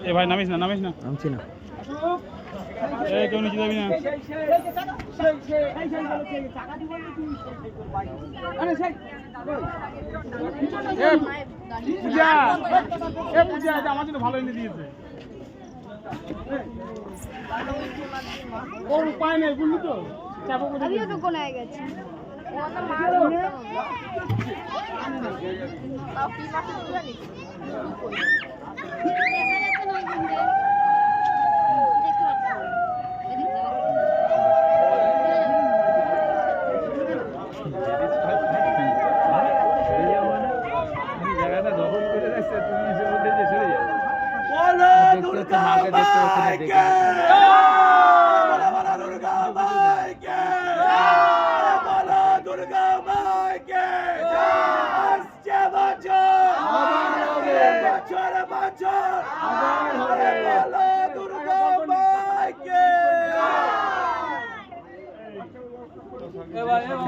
এ ভাই নামিস না নামিস না নামছি না এই কেউ নিচে যাবি না আমার জন্য ভালো এনে দিয়েছে ওর উপায় নেই বুঝলি তো আমিও তো কোনায় গেছি জায়গাটা দখল করে রাখছে তুমি এসে বলতে যে সরে যাও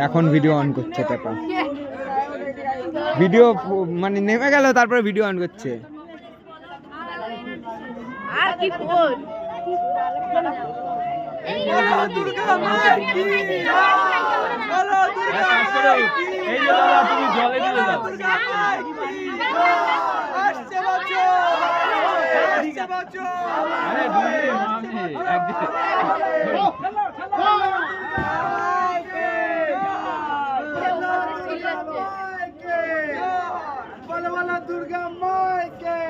এখন ভিডিও অন করছে টাকা ভিডিও মানে নেমে গেল তারপরে ভিডিও অন করছে আর কি ফোন তুমি জলে দিলে যাও দুর্গা মাইকে